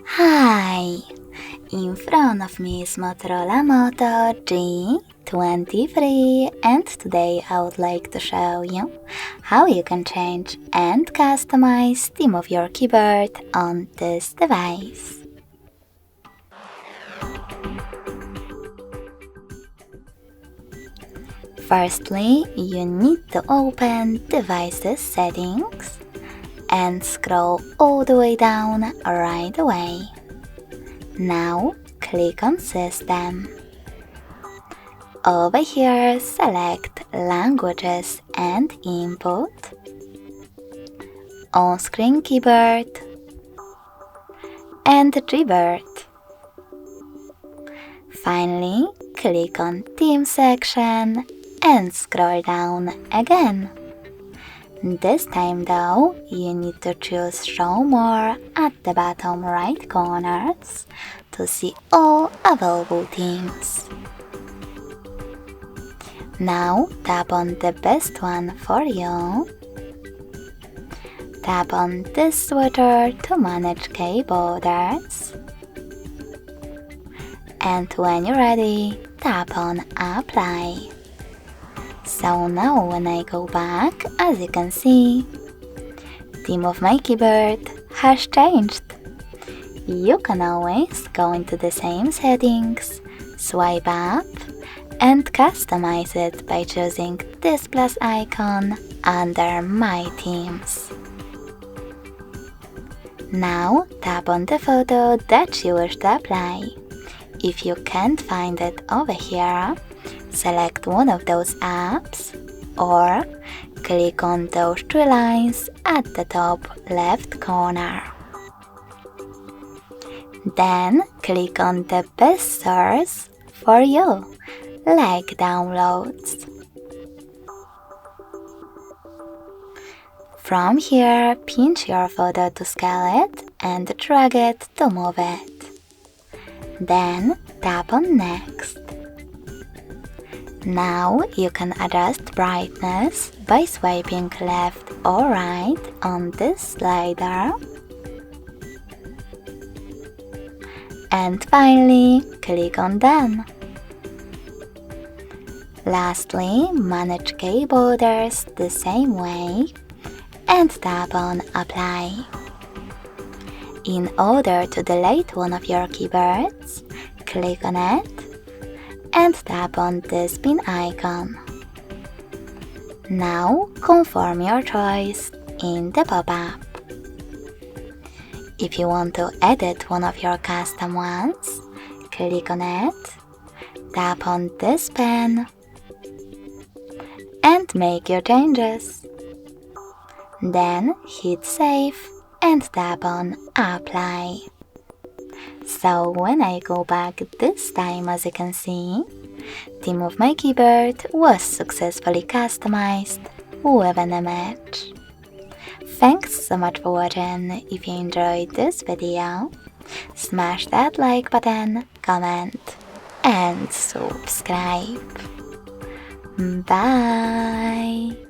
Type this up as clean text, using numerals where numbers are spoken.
Hi! In front of me is Motorola Moto G23, and today I would like to show you how you can change and customize theme of your keyboard on this device. Firstly, you need to open Devices Settings and scroll all the way down right away. Now click on System. Over here select Languages and Input, On-Screen Keyboard and Keyboard. Finally, click on Theme section and scroll down again. This time though, you need to choose Show More at the bottom right corners to see all available themes. Now tap on the best one for you. Tap on this switcher to manage key borders. And when you're ready, tap on Apply. So now when I go back, as you can see, theme of my keyboard has changed. You can always go into the same settings, swipe up, and customize it by choosing this plus icon under My Themes. Now tap on the photo that you wish to apply. If you can't find it over here, select one of those apps or click on those three lines at the top left corner. Then click on the best source for you, like downloads. From here, pinch your photo to scale it and drag it to move it. Then tap on Next. Now you can adjust brightness by swiping left or right on this slider. And finally, click on Done. Lastly, manage key borders the same way and tap on Apply. In order to delete one of your keyboards, click on it and tap on this pin icon. Now confirm your choice in the pop-up. If you want to edit one of your custom ones, click on it, tap on this pen, and make your changes. Then hit Save and tap on Apply. So when I go back this time, as you can see, theme of my keyboard was successfully customized with an image. Thanks so much for watching. If you enjoyed this video, smash that like button, comment and subscribe. Bye!